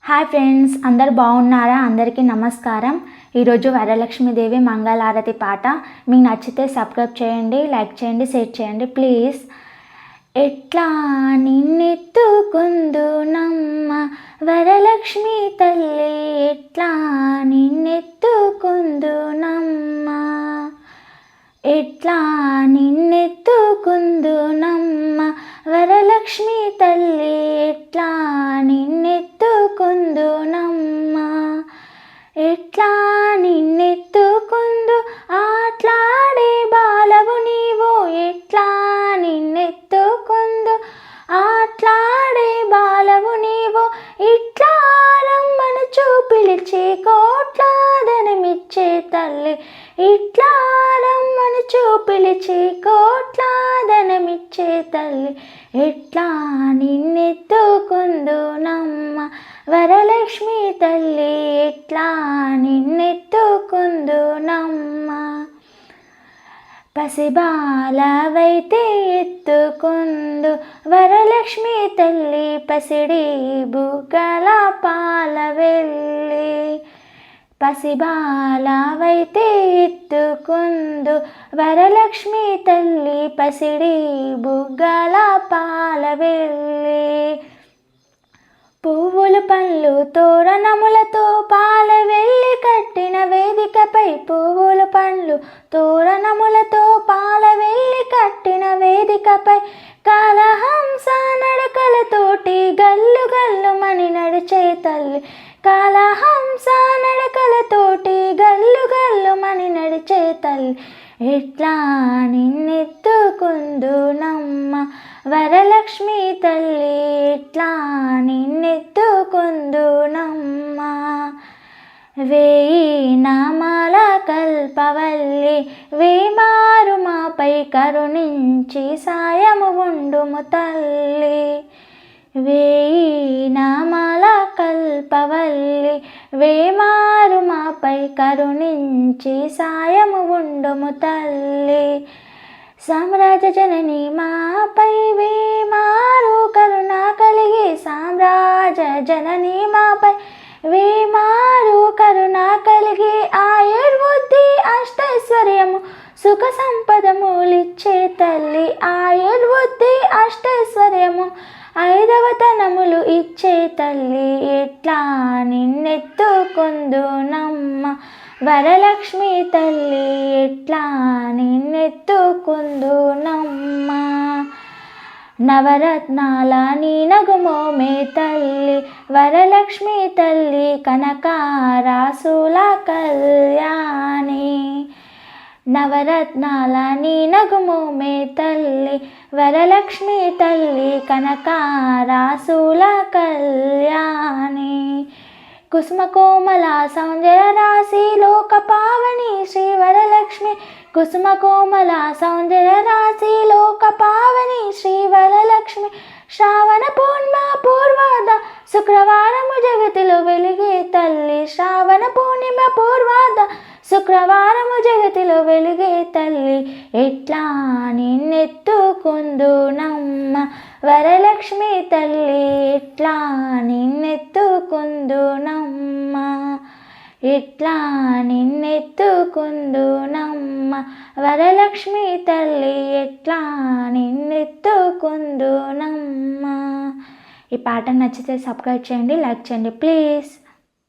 Hi friends, అందరు బాగున్నారా? అందరికీ నమస్కారం. ఈరోజు వరలక్ష్మీదేవి మంగళారతి పాట. మీకు నచ్చితే సబ్స్క్రైబ్ చేయండి, లైక్ చేయండి, షేర్ చేయండి ప్లీజ్. ఎట్లా నిన్నెత్తుకుందు నమ్మ వరలక్ష్మి తల్లి, ఎట్లా నిన్నెత్తుకుందు నమ్మ, ఎట్లా నిన్నెత్తుకుందు నమ్మ వరలక్ష్మి తల్లి, ఎట్లా నిన్నెత్తుకుందు నమ్మ, ఎట్లా నిన్నెత్తుకుందు ఆట్లాడే బాలవు నీవు, ఎట్లా నిన్నెత్తుకుందు ఆట్లాడే బాలవు నీవు, ఇట్లా రమ్మనుచు పిలిచి కోట్లాదనమిచ్చే తల్లి, ఇట్లా రమ్మనుచు పిలిచి కోట్లాదనమిచ్చే తల్లి, ఎట్లా నిన్నెత్తుకుందు నమ్మ వరలక్ష్మి తల్లి, ఎట్లా నిన్నెత్తుకుందు నమ్మ. పసిబాలవైతే ఎత్తుకుందు వరలక్ష్మి తల్లి, పసిడి బుగ్గల పాల వెళ్ళి, పసిబాలవైతే ఎత్తుకుందు వరలక్ష్మి తల్లి, పసిడి బుగ్గల పాల వెళ్ళి, పువ్వులు పండ్లు తోరణములతో పాల వెళ్ళి కట్టిన వేదికపై, పువ్వులు పండ్లు తోరణములతో పాల వెళ్ళి కట్టిన వేదికపై, కాలహంస నడకలతోటి గల్లు గల్లుమని నడిచే తల్లి, కాలహంస నడకలతోటి గల్లు గల్లుమని నడిచే తల్లి, ఎట్లా నిన్నెత్తుకుందు నమ్మ వరలక్ష్మి తల్లి, ఎట్లా నిన్నెత్తుకుందు నమ్మ. వేయి నామాల కల్పవల్లి, వేమారు మాపై కరుణించి సాయము ఉండుము తల్లి, వేయి నామాల కల్పవల్లి, వేమారు మాపై కరుణించి సాయము ఉండుము తల్లి, సామ్రాజ్య జనని మాపై వేమారు కరుణ కలిగి, సామ్రాజ్య జనని మాపై వేమారు కరుణ కలిగి, ఆయుర్బుద్ధి అష్టైశ్వర్యము సుఖ సంపదములిచ్చే తల్లి, ఆయుర్బుద్ధి అష్టైశ్వర్యము ఐదవతనములు ఇచ్చే తల్లి, ఎట్లా నిన్నెత్తుకుందు నమ్మ వరలక్ష్మి తల్లి, ఎట్లా నిన్నెత్తుకుందు నమ్మ. నవరత్నాల నీ నగుమోమే తల్లి వరలక్ష్మి తల్లి, కనకారాసుల కళ్యాణి, నవరత్నాల నీ నగుమోమే తల్లి వరలక్ష్మి తల్లి, కనకారాసుల కళ్యాణి, కుసుమ కోమల సౌందర్య రాశి లోక పావని శ్రీ వరలక్ష్మి, కుసుమ కోమల సౌందర్య రాశి లోక పావని శ్రీ వరలక్ష్మి, శ్రావణ పూర్ణిమ పూర్వాద శుక్రవారము జగతిలో వెలిగే తల్లి, శ్రావణ పూర్ణిమ పూర్వాద శుక్రవారము జగతిలో వెలిగే తల్లి, ఎట్లా నిన్నెత్తుకుందు నమ్మ వరలక్ష్మి తల్లి, ఎట్లా నిన్నెత్తుకుందు నమ్మ, ఎట్లా నిన్నెత్తుకుందు నమ్మ వరలక్ష్మి తల్లి, ఎట్లా నిన్నెత్తుకుందు నమ్మ. ఈ పాట నచ్చితే సబ్స్క్రైబ్ చేయండి, లైక్ చేయండి ప్లీజ్.